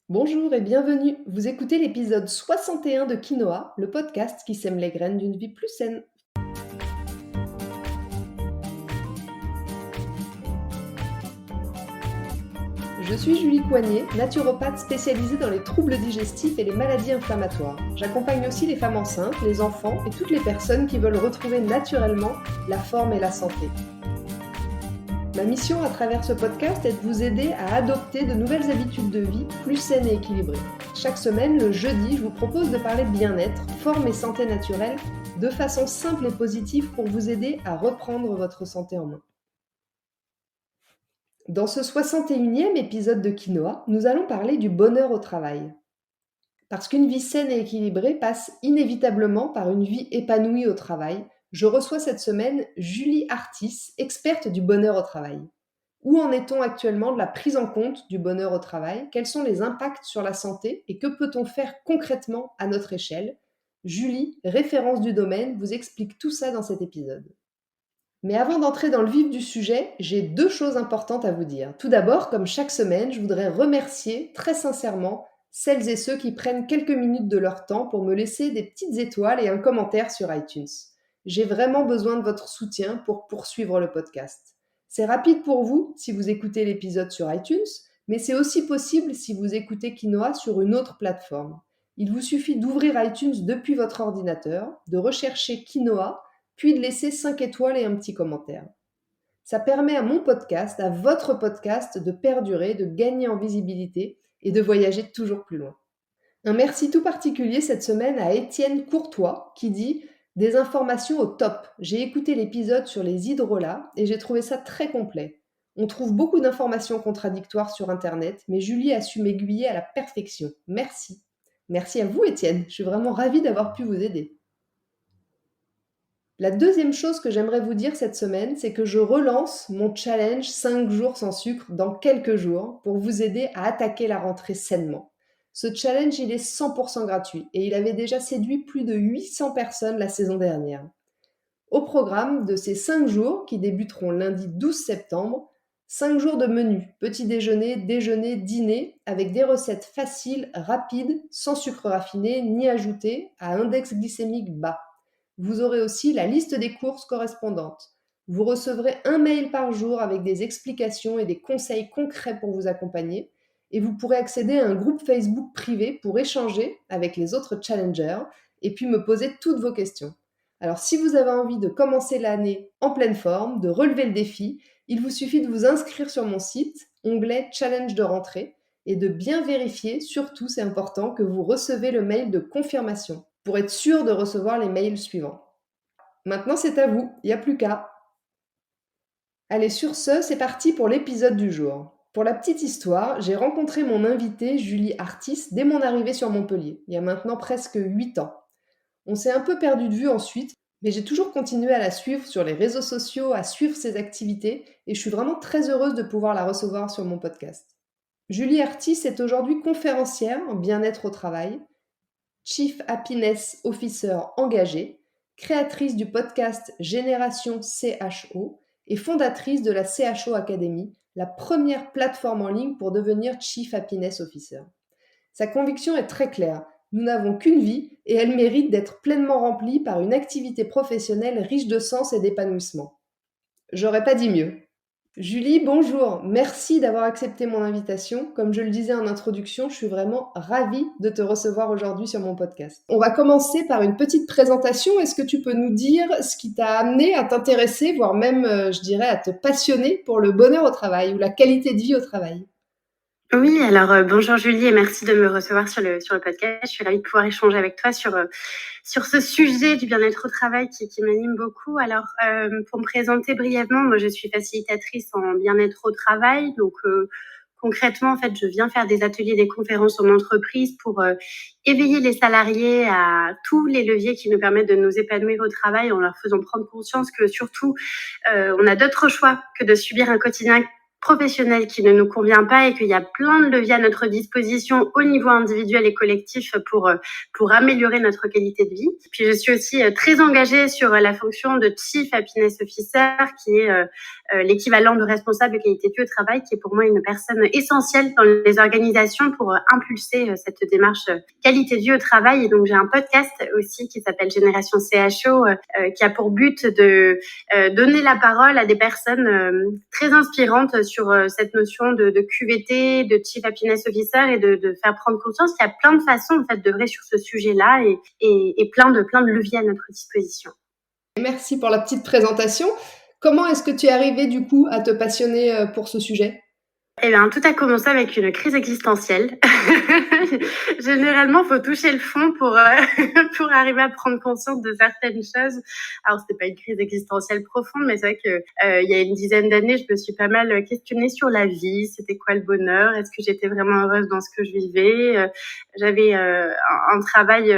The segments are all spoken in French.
Bonjour et bienvenue. Vous écoutez l'épisode 61 de Quinoa, le podcast qui sème les graines d'une vie plus saine. Je suis Julie Coignet, naturopathe spécialisée dans les troubles digestifs et les maladies inflammatoires. J'accompagne aussi les femmes enceintes, les enfants et toutes les personnes qui veulent retrouver naturellement la forme et la santé. Ma mission à travers ce podcast est de vous aider à adopter de nouvelles habitudes de vie plus saines et équilibrées. Chaque semaine, le jeudi, je vous propose de parler de bien-être, forme et santé naturelle de façon simple et positive pour vous aider à reprendre votre santé en main. Dans ce 61e épisode de Quinoa, nous allons parler du bonheur au travail. Parce qu'une vie saine et équilibrée passe inévitablement par une vie épanouie au travail, je reçois cette semaine Julie Artis, experte du bonheur au travail. Où en est-on actuellement de la prise en compte du bonheur au travail? Quels sont les impacts sur la santé et que peut-on faire concrètement à notre échelle? Julie, référence du domaine, vous explique tout ça dans cet épisode. Mais avant d'entrer dans le vif du sujet, j'ai deux choses importantes à vous dire. Tout d'abord, comme chaque semaine, je voudrais remercier très sincèrement celles et ceux qui prennent quelques minutes de leur temps pour me laisser des petites étoiles et un commentaire sur iTunes. J'ai vraiment besoin de votre soutien pour poursuivre le podcast. C'est rapide pour vous si vous écoutez l'épisode sur iTunes, mais c'est aussi possible si vous écoutez Quinoa sur une autre plateforme. Il vous suffit d'ouvrir iTunes depuis votre ordinateur, de rechercher Quinoa, puis de laisser 5 étoiles et un petit commentaire. Ça permet à mon podcast, à votre podcast, de perdurer, de gagner en visibilité et de voyager toujours plus loin. Un merci tout particulier cette semaine à Étienne Courtois qui dit « Des informations au top. J'ai écouté l'épisode sur les hydrolats et j'ai trouvé ça très complet. On trouve beaucoup d'informations contradictoires sur Internet, mais Julie a su m'aiguiller à la perfection. Merci. » Merci à vous Étienne, je suis vraiment ravie d'avoir pu vous aider. La deuxième chose que j'aimerais vous dire cette semaine, c'est que je relance mon challenge 5 jours sans sucre dans quelques jours pour vous aider à attaquer la rentrée sainement. Ce challenge, il est 100% gratuit et il avait déjà séduit plus de 800 personnes la saison dernière. Au programme de ces 5 jours, qui débuteront lundi 12 septembre, 5 jours de menu, petit déjeuner, déjeuner, dîner, avec des recettes faciles, rapides, sans sucre raffiné ni ajouté, à index glycémique bas. Vous aurez aussi la liste des courses correspondantes. Vous recevrez un mail par jour avec des explications et des conseils concrets pour vous accompagner. Et vous pourrez accéder à un groupe Facebook privé pour échanger avec les autres challengers et puis me poser toutes vos questions. Alors si vous avez envie de commencer l'année en pleine forme, de relever le défi, il vous suffit de vous inscrire sur mon site, onglet Challenge de rentrée, et de bien vérifier, surtout c'est important, que vous recevez le mail de confirmation pour être sûr de recevoir les mails suivants. Maintenant c'est à vous, il n'y a plus qu'à. Allez, sur ce, c'est parti pour l'épisode du jour. Pour la petite histoire, j'ai rencontré mon invitée Julie Artis dès mon arrivée sur Montpellier, il y a maintenant presque 8 ans. On s'est un peu perdu de vue ensuite, mais j'ai toujours continué à la suivre sur les réseaux sociaux, à suivre ses activités, et je suis vraiment très heureuse de pouvoir la recevoir sur mon podcast. Julie Artis est aujourd'hui conférencière en bien-être au travail, Chief Happiness Officer engagée, créatrice du podcast Génération CHO et fondatrice de la CHO Academy, la première plateforme en ligne pour devenir Chief Happiness Officer. Sa conviction est très claire. Nous n'avons qu'une vie et elle mérite d'être pleinement remplie par une activité professionnelle riche de sens et d'épanouissement. J'aurais pas dit mieux. Julie, bonjour. Merci d'avoir accepté mon invitation. Comme je le disais en introduction, je suis vraiment ravie de te recevoir aujourd'hui sur mon podcast. On va commencer par une petite présentation. Est-ce que tu peux nous dire ce qui t'a amené à t'intéresser, voire même, je dirais, à te passionner pour le bonheur au travail ou la qualité de vie au travail? Oui, alors bonjour Julie et merci de me recevoir sur le podcast. Je suis ravie de pouvoir échanger avec toi sur ce sujet du bien-être au travail qui m'anime beaucoup. Alors pour me présenter brièvement, moi je suis facilitatrice en bien-être au travail. Donc concrètement, en fait, je viens faire des ateliers, des conférences en entreprise pour éveiller les salariés à tous les leviers qui nous permettent de nous épanouir au travail en leur faisant prendre conscience que surtout on a d'autres choix que de subir un quotidien professionnel qui ne nous convient pas et qu'il y a plein de leviers à notre disposition au niveau individuel et collectif pour améliorer notre qualité de vie. Puis je suis aussi très engagée sur la fonction de Chief Happiness Officer qui est l'équivalent de responsable de qualité de vie au travail, qui est pour moi une personne essentielle dans les organisations pour impulser cette démarche qualité de vie au travail. Et donc, j'ai un podcast aussi qui s'appelle Génération CHO, qui a pour but de donner la parole à des personnes très inspirantes sur cette notion de QVT, de Chief Happiness Officer, et de faire prendre conscience qu'il y a plein de façons en fait d'œuvrer sur ce sujet-là, et plein de leviers à notre disposition. Merci pour la petite présentation. Comment est-ce que tu es arrivée du coup à te passionner pour ce sujet ? Eh bien, tout a commencé avec une crise existentielle. Généralement, faut toucher le fond pour pour arriver à prendre conscience de certaines choses. Alors, c'était pas une crise existentielle profonde, mais c'est vrai que il y a une dizaine d'années, je me suis pas mal questionnée sur la vie. C'était quoi le bonheur ? Est-ce que j'étais vraiment heureuse dans ce que je vivais ? J'avais un travail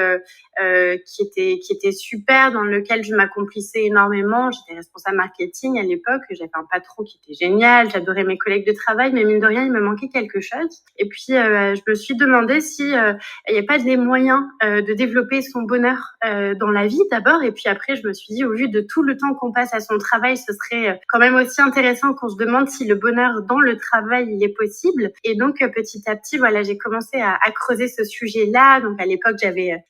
qui était super, dans lequel je m'accomplissais énormément. J'étais responsable marketing à l'époque. J'avais un patron qui était génial. J'adorais mes collègues de travail, mais mine de rien, il me manquait quelque chose. Et puis, je me suis demandé si il n'y a pas des moyens de développer son bonheur dans la vie d'abord. Et puis après, je me suis dit, au vu de tout le temps qu'on passe à son travail, ce serait quand même aussi intéressant qu'on se demande si le bonheur dans le travail, il est possible. Et donc, petit à petit, voilà, j'ai commencé à creuser ce sujet-là. Donc, à l'époque, j'avais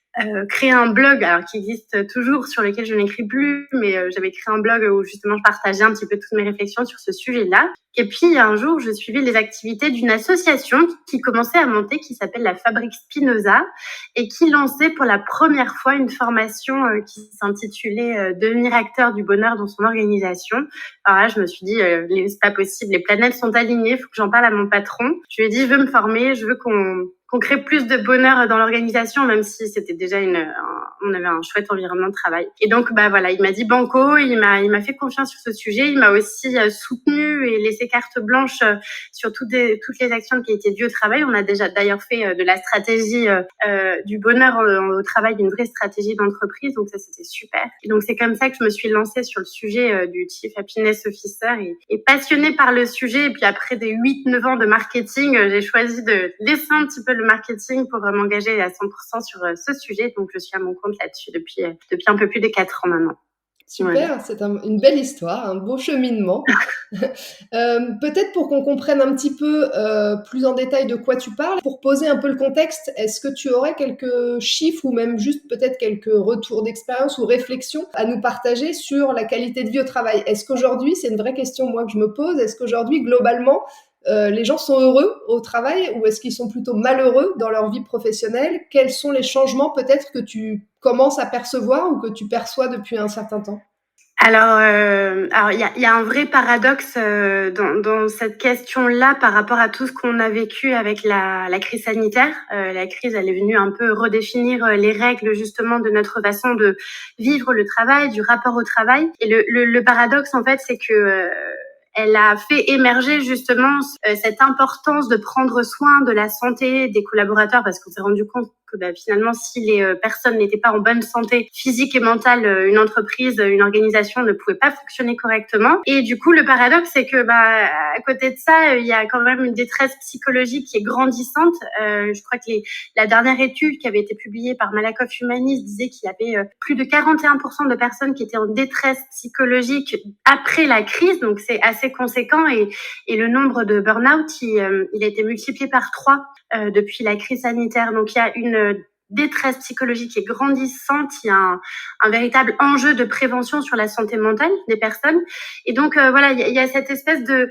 créé un blog, alors qui existe toujours, sur lequel je n'écris plus, mais j'avais créé un blog où justement je partageais un petit peu toutes mes réflexions sur ce sujet-là. Et puis un jour, je suivais les activités d'une association qui commençait à monter, qui s'appelle la Fabrique Spinoza, et qui lançait pour la première fois une formation qui s'intitulait Devenir acteur du bonheur dans son organisation. Alors là, je me suis dit, c'est pas possible, les planètes sont alignées, il faut que j'en parle à mon patron. Je lui ai dit, je veux me former, je veux qu'on crée plus de bonheur dans l'organisation, même si c'était déjà on avait un chouette environnement de travail. Et donc, bah voilà, il m'a dit banco, il m'a fait confiance sur ce sujet, il m'a aussi soutenu et laissé carte blanche sur toutes les actions de qualité de vie au travail. On a déjà d'ailleurs fait de la stratégie du bonheur au travail, une vraie stratégie d'entreprise, donc ça c'était super. Et donc c'est comme ça que je me suis lancée sur le sujet du Chief Happiness Officer, et passionnée par le sujet. Et puis après des 8-9 ans de marketing, j'ai choisi de laisser un petit peu le marketing pour m'engager à 100% sur ce sujet. Donc, je suis à mon compte là-dessus depuis un peu plus de 4 ans maintenant. Super, ouais. C'est une belle histoire, un beau cheminement. Peut-être pour qu'on comprenne un petit peu plus en détail de quoi tu parles, pour poser un peu le contexte, est-ce que tu aurais quelques chiffres ou même juste peut-être quelques retours d'expérience ou réflexions à nous partager sur la qualité de vie au travail ? Est-ce qu'aujourd'hui, c'est une vraie question moi que je me pose, est-ce qu'aujourd'hui, globalement, les gens sont heureux au travail ou est-ce qu'ils sont plutôt malheureux dans leur vie professionnelle ? Quels sont les changements peut-être que tu commences à percevoir ou que tu perçois depuis un certain temps ? Alors, il y a un vrai paradoxe dans cette question-là par rapport à tout ce qu'on a vécu avec la crise sanitaire. La crise, elle est venue un peu redéfinir les règles justement de notre façon de vivre le travail, du rapport au travail. Et le paradoxe, en fait, c'est que elle a fait émerger justement cette importance de prendre soin de la santé des collaborateurs, parce qu'on s'est rendu compte que finalement, si les personnes n'étaient pas en bonne santé physique et mentale, une entreprise, une organisation ne pouvait pas fonctionner correctement. Et du coup, le paradoxe, c'est que à côté de ça, il y a quand même une détresse psychologique qui est grandissante. Je crois que la dernière étude qui avait été publiée par Malakoff Humanis disait qu'il y avait plus de 41% de personnes qui étaient en détresse psychologique après la crise, donc c'est assez conséquent. Et le nombre de burn-out, il a été multiplié par 3 depuis la crise sanitaire. Donc il y a une détresse psychologique qui est grandissante, il y a un véritable enjeu de prévention sur la santé mentale des personnes. Et donc voilà, il y a cette espèce de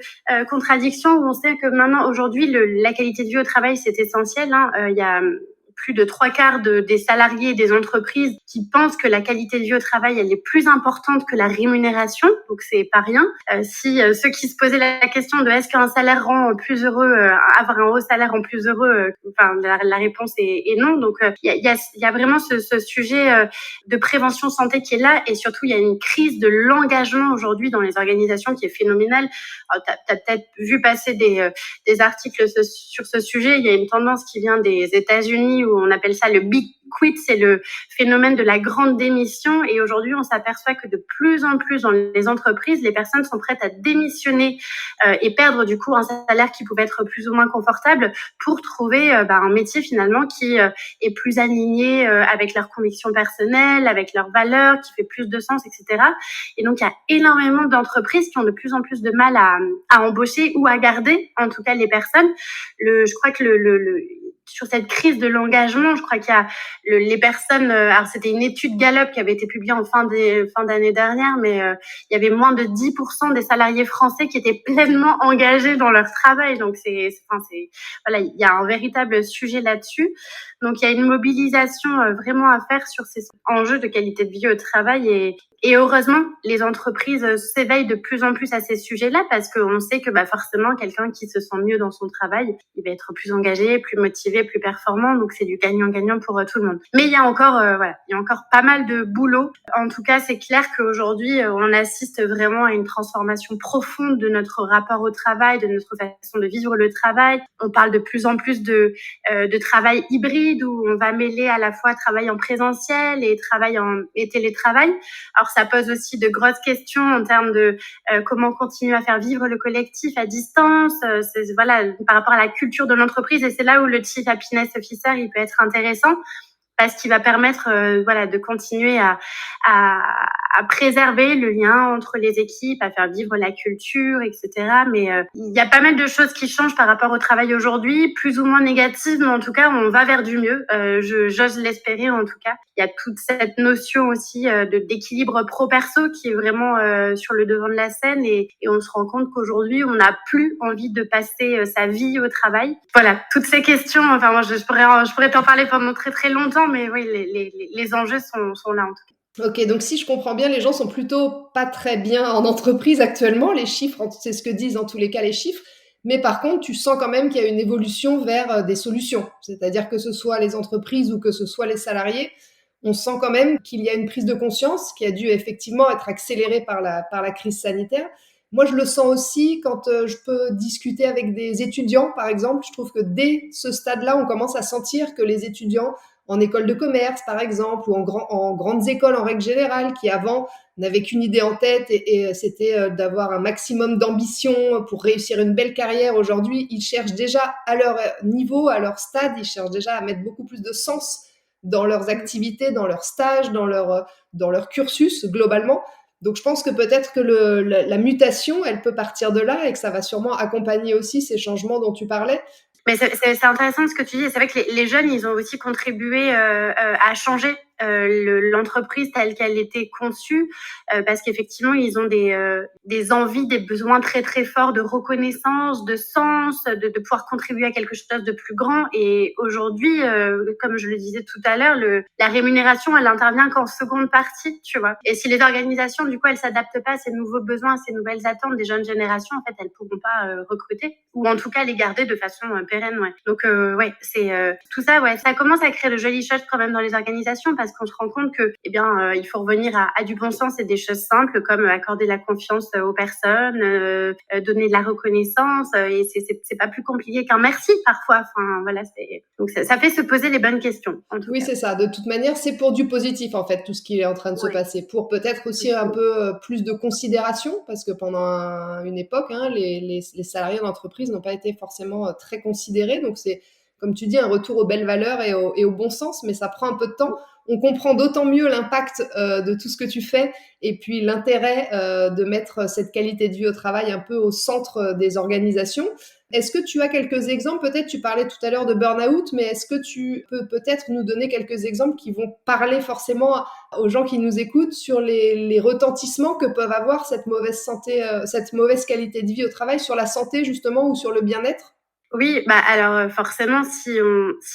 contradiction où on sait que maintenant, aujourd'hui, la qualité de vie au travail, c'est essentiel. Il y a plus de 3/4 des salariés des entreprises qui pensent que la qualité de vie au travail, elle est plus importante que la rémunération. Donc, c'est pas rien. Si ceux qui se posaient la question de est-ce qu'un salaire rend plus heureux, avoir un haut salaire rend plus heureux, la réponse est non. Donc, il y a vraiment ce sujet de prévention santé qui est là. Et surtout, il y a une crise de l'engagement aujourd'hui dans les organisations qui est phénoménale. T'as peut-être vu passer des articles sur ce sujet. Il y a une tendance qui vient des États-Unis où on appelle ça le quit, c'est le phénomène de la grande démission. Et aujourd'hui, on s'aperçoit que de plus en plus dans les entreprises, les personnes sont prêtes à démissionner et perdre du coup un salaire qui pouvait être plus ou moins confortable pour trouver un métier finalement qui est plus aligné avec leurs convictions personnelles, avec leurs valeurs, qui fait plus de sens, etc. Et donc, il y a énormément d'entreprises qui ont de plus en plus de mal à embaucher ou à garder, en tout cas, les personnes. Je crois que sur cette crise de l'engagement, je crois qu'il y a les personnes. Alors, c'était une étude Gallup qui avait été publiée en fin d'année dernière, mais il y avait moins de 10% des salariés français qui étaient pleinement engagés dans leur travail. Donc, voilà, il y a un véritable sujet là-dessus. Donc, il y a une mobilisation vraiment à faire sur ces enjeux de qualité de vie au travail et heureusement, les entreprises s'éveillent de plus en plus à ces sujets-là parce qu'on sait que forcément, quelqu'un qui se sent mieux dans son travail, il va être plus engagé, plus motivé, plus performant. Donc, c'est du gagnant-gagnant pour tout le monde. Mais il y a encore pas mal de boulot. En tout cas, c'est clair qu'aujourd'hui, on assiste vraiment à une transformation profonde de notre rapport au travail, de notre façon de vivre le travail. On parle de plus en plus de travail hybride où on va mêler à la fois travail en présentiel et télétravail. Alors, ça pose aussi de grosses questions en termes de comment continuer à faire vivre le collectif à distance, par rapport à la culture de l'entreprise. Et c'est là où le Chief Happiness Officer, il peut être intéressant parce qu'il va permettre de continuer à préserver le lien entre les équipes, à faire vivre la culture, etc. Mais il y a pas mal de choses qui changent par rapport au travail aujourd'hui, plus ou moins négatives, mais en tout cas, on va vers du mieux. J'ose l'espérer en tout cas. Il y a toute cette notion aussi d'équilibre pro-perso qui est vraiment sur le devant de la scène et on se rend compte qu'aujourd'hui, on n'a plus envie de passer sa vie au travail. Voilà, toutes ces questions, enfin moi je pourrais t'en parler pendant très très longtemps, mais oui, les enjeux sont là en tout cas. Ok, donc si je comprends bien, les gens sont plutôt pas très bien en entreprise actuellement. Les chiffres, c'est ce que disent dans tous les cas les chiffres. Mais par contre, tu sens quand même qu'il y a une évolution vers des solutions. C'est-à-dire que ce soit les entreprises ou que ce soit les salariés, on sent quand même qu'il y a une prise de conscience qui a dû effectivement être accélérée par la crise sanitaire. Moi, je le sens aussi quand je peux discuter avec des étudiants, par exemple. Je trouve que dès ce stade-là, on commence à sentir que les étudiants en école de commerce, par exemple, ou en grandes écoles en règle générale, qui avant n'avaient qu'une idée en tête et c'était d'avoir un maximum d'ambition pour réussir une belle carrière. Aujourd'hui, ils cherchent déjà à leur niveau, à leur stade, ils cherchent déjà à mettre beaucoup plus de sens dans leurs activités, dans leurs stages, dans leur cursus globalement. Donc je pense que peut-être que la mutation, elle peut partir de là et que ça va sûrement accompagner aussi ces changements dont tu parlais. Mais c'est intéressant ce que tu dis. C'est vrai que les jeunes, ils ont aussi contribué à changer l'entreprise telle qu'elle était conçue, parce qu'effectivement, ils ont des envies, des besoins très très forts de reconnaissance, de sens, de pouvoir contribuer à quelque chose de plus grand. Et aujourd'hui, comme je le disais tout à l'heure, la rémunération, elle intervient qu'en seconde partie, tu vois. Et si les organisations, du coup, elles s'adaptent pas à ces nouveaux besoins, à ces nouvelles attentes des jeunes générations, en fait, elles pourront pas recruter ou en tout cas les garder de façon pérenne. Ouais. Donc c'est tout ça. Ouais, ça commence à créer de jolies choses quand même dans les organisations parce qu'on se rend compte que il faut revenir à du bon sens et des choses simples comme accorder la confiance aux personnes, donner de la reconnaissance et c'est pas plus compliqué qu'un merci parfois. Enfin voilà, donc ça fait se poser les bonnes questions. Oui, c'est ça. De toute manière, c'est pour du positif en fait tout ce qui est en train de se passer, pour peut-être aussi un peu plus de considération parce que pendant une époque, les salariés d'entreprise n'ont pas été forcément très considérés. Donc c'est comme tu dis un retour aux belles valeurs et au bon sens, mais ça prend un peu de temps. On comprend d'autant mieux l'impact de tout ce que tu fais et puis l'intérêt de mettre cette qualité de vie au travail un peu au centre des organisations. Est-ce que tu as quelques exemples? Peut-être tu parlais tout à l'heure de burn-out, mais est-ce que tu peux peut-être nous donner quelques exemples qui vont parler forcément aux gens qui nous écoutent sur les retentissements que peuvent avoir cette mauvaise santé, cette mauvaise qualité de vie au travail sur la santé justement ou sur le bien-être? Oui, alors forcément, si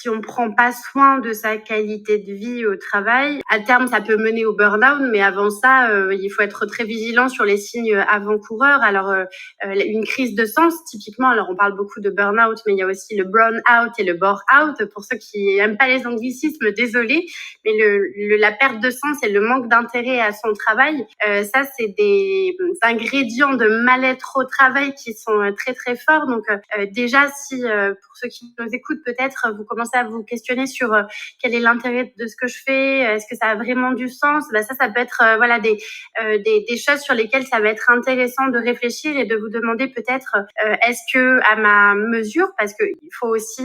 on prend pas soin de sa qualité de vie au travail, à terme, ça peut mener au burn-out. Mais avant ça, il faut être très vigilant sur les signes avant-coureurs. Alors, une crise de sens, typiquement. Alors, on parle beaucoup de burn-out, mais il y a aussi le burn-out et le bore-out. Pour ceux qui aiment pas les anglicismes, désolé, mais la perte de sens et le manque d'intérêt à son travail, ça, c'est des ingrédients de mal-être au travail qui sont très très forts. Donc, déjà, si pour ceux qui nous écoutent, peut-être vous commencez à vous questionner sur quel est l'intérêt de ce que je fais, est-ce que ça a vraiment du sens, ça peut être voilà des choses sur lesquelles ça va être intéressant de réfléchir et de vous demander peut-être est-ce que à ma mesure, parce que il faut aussi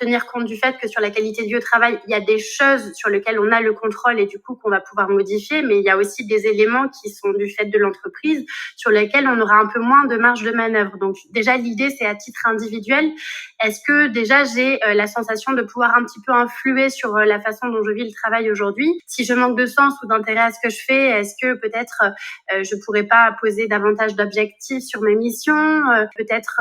tenir compte du fait que sur la qualité de vie au travail, il y a des choses sur lesquelles on a le contrôle et du coup qu'on va pouvoir modifier, mais il y a aussi des éléments qui sont du fait de l'entreprise sur lesquels on aura un peu moins de marge de manœuvre. Donc déjà l'idée c'est à titre individuel, est-ce que déjà j'ai la sensation de pouvoir un petit peu influer sur la façon dont je vis le travail aujourd'hui? Si je manque de sens ou d'intérêt à ce que je fais, est-ce que peut-être je pourrais pas poser davantage d'objectifs sur mes missions, peut-être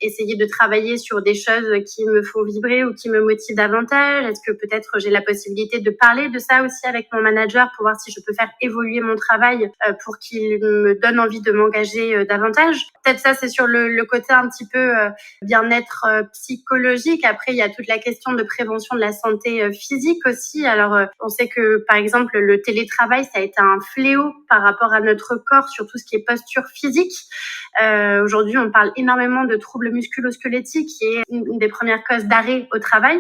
essayer de travailler sur des choses qui me font vibrer ou qui me motivent davantage? Est-ce que peut-être j'ai la possibilité de parler de ça aussi avec mon manager pour voir si je peux faire évoluer mon travail pour qu'il me donne envie de m'engager davantage? Peut-être ça, c'est sur le côté un petit peu bien-être psychologique. Après, il y a toute la question de prévention de la santé physique aussi. Alors, on sait que, par exemple, le télétravail, ça a été un fléau par rapport à notre corps sur tout ce qui est posture physique. Aujourd'hui, on parle énormément de troubles musculo-squelettiques, qui est une des premières causes d'arrêt au travail.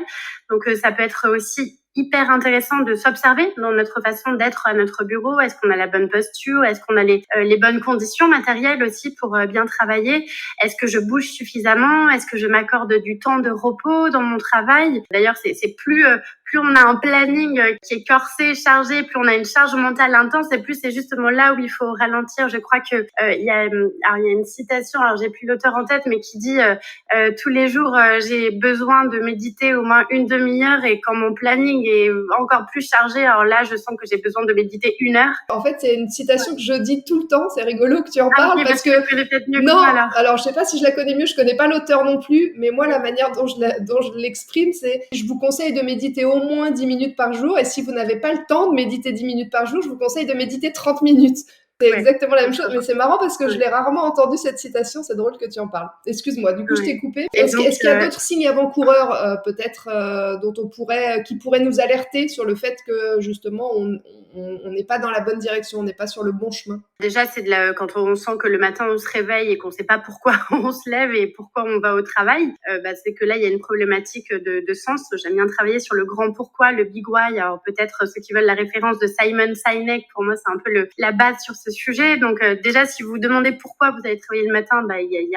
Donc, ça peut être aussi hyper intéressant de s'observer dans notre façon d'être à notre bureau. Est-ce qu'on a la bonne posture? Est-ce qu'on a les bonnes conditions matérielles aussi pour bien travailler? Est-ce que je bouge suffisamment? Est-ce que je m'accorde du temps de repos dans mon travail? D'ailleurs, c'est plus on a un planning qui est corsé, chargé, plus on a une charge mentale intense, et plus c'est justement là où il faut ralentir. Je crois que il y a une citation, alors j'ai plus l'auteur en tête, mais qui dit tous les jours j'ai besoin de méditer au moins une demi-heure, et quand mon planning est encore plus chargé, alors là je sens que j'ai besoin de méditer 1 heure. En fait, c'est une citation que je dis tout le temps. C'est rigolo que tu en parles oui, parce que tu connais peut-être mieux que non. moi, Alors, je sais pas si je la connais mieux. Je connais pas l'auteur non plus. Mais moi, la manière dont je l'exprime, c'est je vous conseille de méditer au moins 10 minutes par jour. Et si vous n'avez pas le temps de méditer 10 minutes par jour, je vous conseille de méditer 30 minutes. C'est exactement la même chose, mais c'est marrant parce que je l'ai rarement entendu cette citation. C'est drôle que tu en parles. Excuse-moi, du coup je t'ai coupé. Est-ce qu'il y a d'autres signes avant-coureurs peut-être dont qui pourraient nous alerter sur le fait que justement on n'est pas dans la bonne direction, on n'est pas sur le bon chemin? Déjà, c'est quand on sent que le matin on se réveille et qu'on ne sait pas pourquoi on se lève et pourquoi on va au travail, c'est que là il y a une problématique de sens. J'aime bien travailler sur le grand pourquoi, le big why. Alors peut-être ceux qui veulent la référence de Simon Sinek, pour moi c'est un peu la base sur ce sujet. Donc déjà, si vous vous demandez pourquoi vous allez travailler le matin, il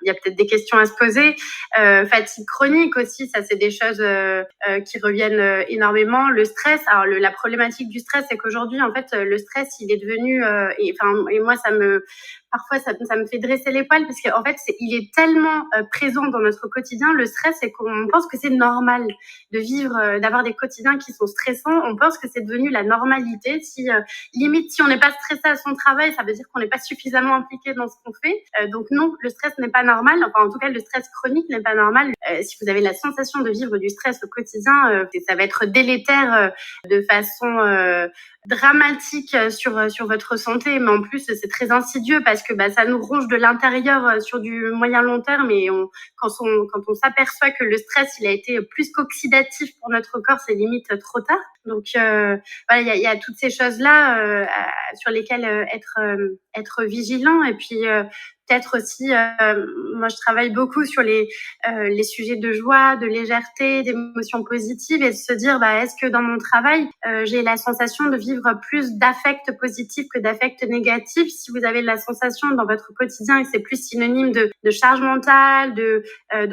y a peut-être des questions à se poser. Fatigue chronique aussi, ça c'est des choses qui reviennent énormément. Le stress, alors la problématique du stress, c'est qu'aujourd'hui en fait le stress il est devenu et moi parfois ça me fait dresser les poils, parce qu'en fait il est tellement présent dans notre quotidien, le stress, et qu'on pense que c'est normal de vivre, d'avoir des quotidiens qui sont stressants. On pense que c'est devenu la normalité. Limite, si on n'est pas stressé à son travail, ça veut dire qu'on n'est pas suffisamment impliqué dans ce qu'on fait. Donc non, le stress n'est pas normal. Enfin, en tout cas, le stress chronique n'est pas normal. Si vous avez la sensation de vivre du stress au quotidien, ça va être délétère de façon dramatique sur votre santé, mais en plus c'est très insidieux parce que ça nous ronge de l'intérieur sur du moyen long terme, et quand on s'aperçoit que le stress il a été plus qu'oxydatif pour notre corps, c'est limite trop tard. Donc voilà, il y a toutes ces choses là sur lesquelles être vigilant. Et puis peut-être aussi, moi je travaille beaucoup sur les sujets de joie, de légèreté, d'émotions positives, et de se dire est-ce que dans mon travail j'ai la sensation de vivre plus d'affects positifs que d'affects négatifs. Si vous avez la sensation dans votre quotidien que c'est plus synonyme de charge mentale, de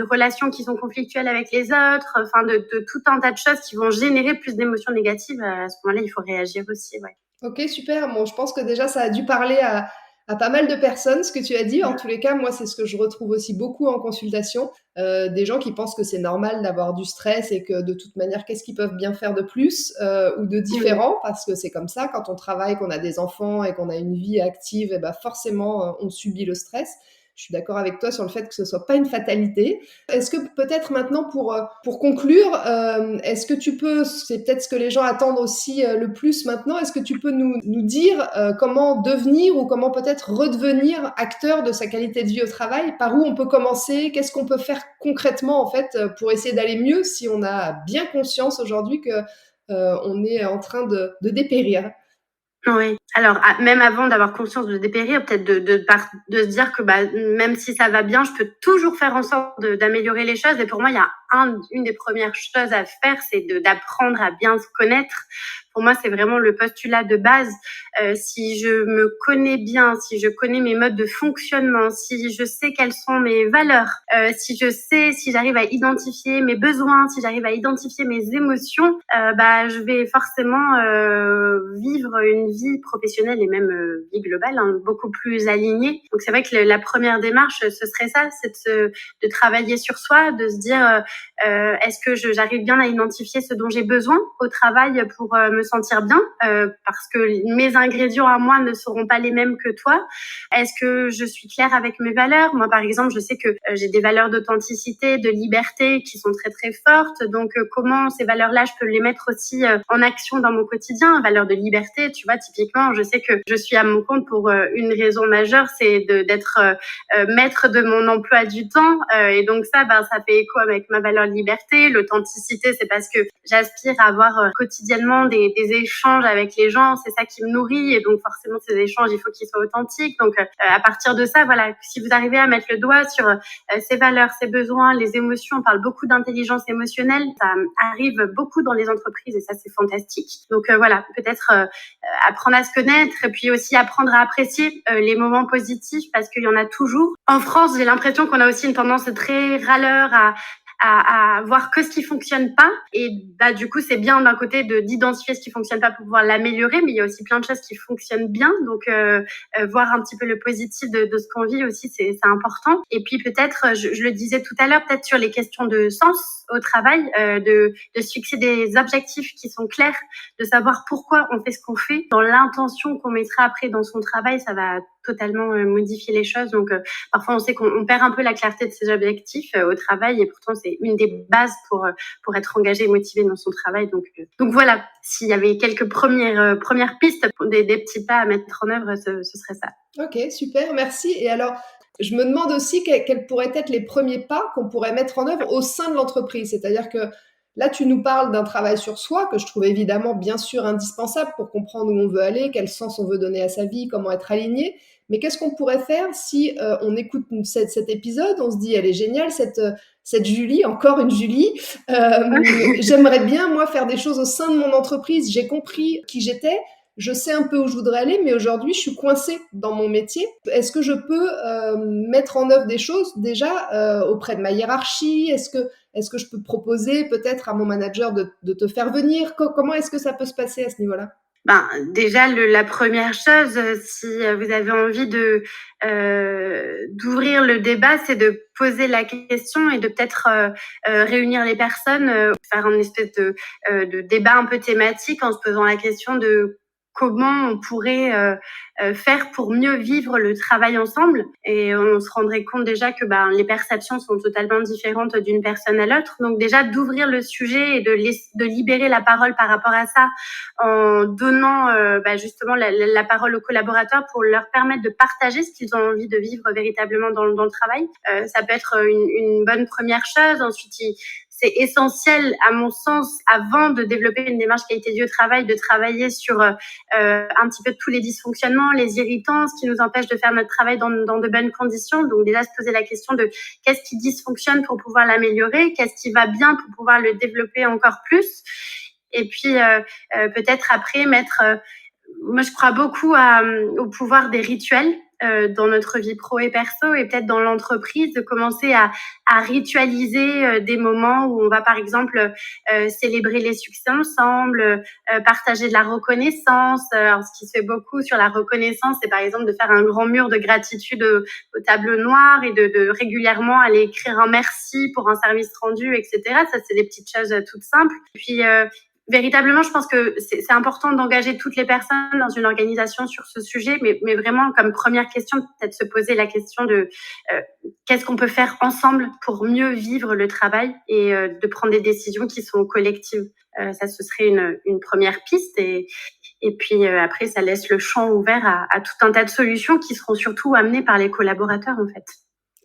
relations qui sont conflictuelles avec les autres, enfin de tout un tas de choses qui vont générer plus d'émotions négatives, à ce moment-là il faut réagir aussi. Ouais. Ok, super. Bon, je pense que déjà ça a dû parler à pas mal de personnes, ce que tu as dit. En tous les cas, moi, c'est ce que je retrouve aussi beaucoup en consultation. Des gens qui pensent que c'est normal d'avoir du stress et que de toute manière, qu'est-ce qu'ils peuvent bien faire de plus ou de différent, parce que c'est comme ça, quand on travaille, qu'on a des enfants et qu'on a une vie active, et forcément, on subit le stress. Je suis d'accord avec toi sur le fait que ce soit pas une fatalité. Est-ce que peut-être maintenant, pour conclure, est-ce que tu peux, c'est peut-être ce que les gens attendent aussi le plus maintenant, est-ce que tu peux nous dire comment devenir ou comment peut-être redevenir acteur de sa qualité de vie au travail? Par où on peut commencer? Qu'est-ce qu'on peut faire concrètement en fait pour essayer d'aller mieux, si on a bien conscience aujourd'hui que on est en train de dépérir? Oui, Alors, même avant d'avoir conscience de dépérir, peut-être de se dire que même si ça va bien, je peux toujours faire en sorte d'améliorer les choses. Et pour moi, il y a une des premières choses à faire, c'est d'apprendre à bien se connaître. Pour moi, c'est vraiment le postulat de base. Si je me connais bien, si je connais mes modes de fonctionnement, si je sais quelles sont mes valeurs, si j'arrive à identifier mes besoins, si j'arrive à identifier mes émotions, je vais forcément vivre une vie professionnelle et même vie globale beaucoup plus alignée. Donc c'est vrai que la première démarche, ce serait ça, c'est de travailler sur soi, de se dire est-ce que j'arrive bien à identifier ce dont j'ai besoin au travail pour me sentir bien, parce que mes ingrédients à moi ne seront pas les mêmes que toi. Est-ce que je suis claire avec mes valeurs? Moi, par exemple, je sais que j'ai des valeurs d'authenticité, de liberté qui sont très très fortes. Donc, comment ces valeurs-là, je peux les mettre aussi en action dans mon quotidien? Valeurs de liberté, tu vois, typiquement, je sais que je suis à mon compte pour une raison majeure, c'est d'être maître de mon emploi du temps. Et donc ça fait écho avec ma valeur de liberté. L'authenticité, c'est parce que j'aspire à avoir quotidiennement des échanges avec les gens. C'est ça qui me nourrit. Et donc forcément, ces échanges, il faut qu'ils soient authentiques. Donc à partir de ça, voilà, si vous arrivez à mettre le doigt sur ses valeurs, ses besoins, les émotions, on parle beaucoup d'intelligence émotionnelle. Ça arrive beaucoup dans les entreprises et ça, c'est fantastique. Donc voilà, peut-être apprendre à se connaître et puis aussi apprendre à apprécier les moments positifs parce qu'il y en a toujours. En France, j'ai l'impression qu'on a aussi une tendance très râleur à voir que ce qui fonctionne pas. Et du coup, c'est bien d'un côté d'identifier ce qui fonctionne pas pour pouvoir l'améliorer, mais il y a aussi plein de choses qui fonctionnent bien. Donc, voir un petit peu le positif de ce qu'on vit aussi, c'est important. Et puis peut-être, je le disais tout à l'heure, peut-être sur les questions de sens au travail, de se fixer des objectifs qui sont clairs, de savoir pourquoi on fait ce qu'on fait, dans l'intention qu'on mettra après dans son travail, ça va totalement modifier les choses. Donc, parfois, on sait qu'on perd un peu la clarté de ses objectifs au travail et pourtant, c'est une des bases pour être engagé et motivé dans son travail. Donc voilà, s'il y avait quelques premières pistes, des petits pas à mettre en œuvre, ce serait ça. Ok, super, merci. Et alors, je me demande aussi quels pourraient être les premiers pas qu'on pourrait mettre en œuvre au sein de l'entreprise. C'est-à-dire que là, tu nous parles d'un travail sur soi que je trouve évidemment bien sûr indispensable pour comprendre où on veut aller, quel sens on veut donner à sa vie, comment être aligné. Mais qu'est-ce qu'on pourrait faire si on écoute cet épisode, on se dit elle est géniale cette Julie, encore une Julie. J'aimerais bien moi faire des choses au sein de mon entreprise. J'ai compris qui j'étais. Je sais un peu où je voudrais aller, mais aujourd'hui, je suis coincée dans mon métier. Est-ce que je peux mettre en œuvre des choses déjà auprès de ma hiérarchie? Est-ce que je peux proposer peut-être à mon manager de te faire venir? Comment est-ce que ça peut se passer à ce niveau-là? Déjà, la première chose, si vous avez envie d'ouvrir le débat, c'est de poser la question et de peut-être réunir les personnes, faire une espèce de débat un peu thématique en se posant la question de comment on pourrait faire pour mieux vivre le travail ensemble. Et on se rendrait compte déjà que les perceptions sont totalement différentes d'une personne à l'autre. Donc déjà, d'ouvrir le sujet et de libérer la parole par rapport à ça en donnant justement la parole aux collaborateurs pour leur permettre de partager ce qu'ils ont envie de vivre véritablement dans le travail. Ça peut être une bonne première chose. Ensuite, c'est essentiel, à mon sens, avant de développer une démarche qualité de vie au travail, de travailler sur un petit peu tous les dysfonctionnements, les irritants, ce qui nous empêche de faire notre travail dans de bonnes conditions. Donc déjà, se poser la question de qu'est-ce qui dysfonctionne pour pouvoir l'améliorer, qu'est-ce qui va bien pour pouvoir le développer encore plus. Et puis, peut-être après, moi, je crois beaucoup au pouvoir des rituels dans notre vie pro et perso et peut-être dans l'entreprise, de commencer à ritualiser des moments où on va par exemple célébrer les succès ensemble, partager de la reconnaissance. Alors, ce qui se fait beaucoup sur la reconnaissance, c'est par exemple de faire un grand mur de gratitude au tableau noir et de régulièrement aller écrire un merci pour un service rendu, etc. Ça, c'est des petites choses toutes simples. Puis véritablement, je pense que c'est important d'engager toutes les personnes dans une organisation sur ce sujet, mais vraiment comme première question, peut-être se poser la question de qu'est-ce qu'on peut faire ensemble pour mieux vivre le travail et de prendre des décisions qui sont collectives. Ça, ce serait une première piste et puis après, ça laisse le champ ouvert à tout un tas de solutions qui seront surtout amenées par les collaborateurs en fait.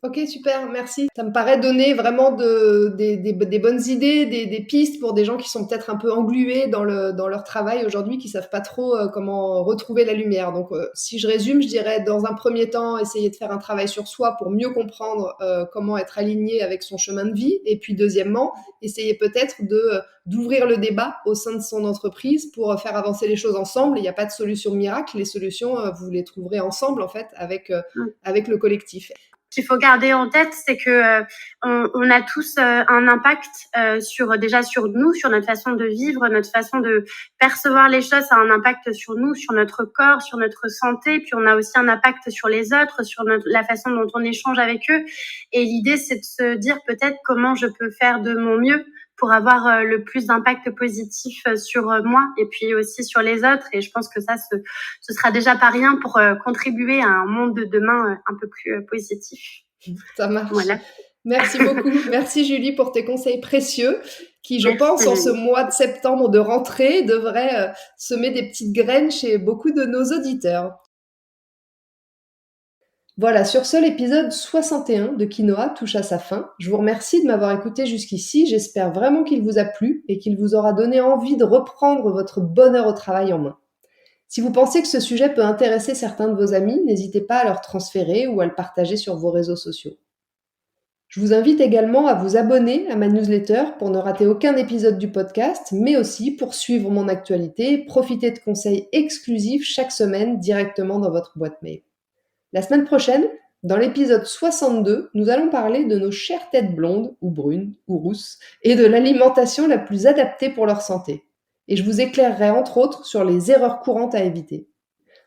Ok, super, merci. Ça me paraît donner vraiment des bonnes idées, des pistes pour des gens qui sont peut-être un peu englués dans leur travail aujourd'hui, qui savent pas trop comment retrouver la lumière. Donc, si je résume, je dirais dans un premier temps, essayer de faire un travail sur soi pour mieux comprendre comment être aligné avec son chemin de vie. Et puis, deuxièmement, essayer peut-être d'ouvrir le débat au sein de son entreprise pour faire avancer les choses ensemble. Il n'y a pas de solution miracle. Les solutions, vous les trouverez ensemble, en fait, avec le collectif. Ce qu'il faut garder en tête, c'est que on a tous un impact déjà sur nous, sur notre façon de vivre, notre façon de percevoir les choses. Ça a un impact sur nous, sur notre corps, sur notre santé. Puis on a aussi un impact sur les autres, sur la façon dont on échange avec eux. Et l'idée, c'est de se dire peut-être comment je peux faire de mon mieux pour avoir le plus d'impact positif sur moi et puis aussi sur les autres. Et je pense que ça, ce sera déjà pas rien pour contribuer à un monde de demain un peu plus positif. Ça marche. Voilà. Merci beaucoup. Merci Julie pour tes conseils précieux qui, je pense, en ce mois de septembre de rentrée, devraient semer des petites graines chez beaucoup de nos auditeurs. Voilà, sur ce, l'épisode 61 de Quinoa touche à sa fin. Je vous remercie de m'avoir écouté jusqu'ici. J'espère vraiment qu'il vous a plu et qu'il vous aura donné envie de reprendre votre bonheur au travail en main. Si vous pensez que ce sujet peut intéresser certains de vos amis, n'hésitez pas à leur transférer ou à le partager sur vos réseaux sociaux. Je vous invite également à vous abonner à ma newsletter pour ne rater aucun épisode du podcast, mais aussi pour suivre mon actualité et profiter de conseils exclusifs chaque semaine directement dans votre boîte mail. La semaine prochaine, dans l'épisode 62, nous allons parler de nos chères têtes blondes, ou brunes, ou rousses, et de l'alimentation la plus adaptée pour leur santé. Et je vous éclairerai entre autres sur les erreurs courantes à éviter.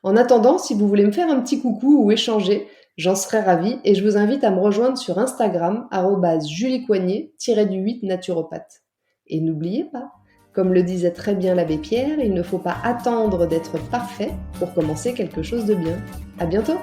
En attendant, si vous voulez me faire un petit coucou ou échanger, j'en serais ravie et je vous invite à me rejoindre sur Instagram @juliecoignet-8 naturopathe. Et n'oubliez pas, comme le disait très bien l'abbé Pierre, il ne faut pas attendre d'être parfait pour commencer quelque chose de bien. À bientôt!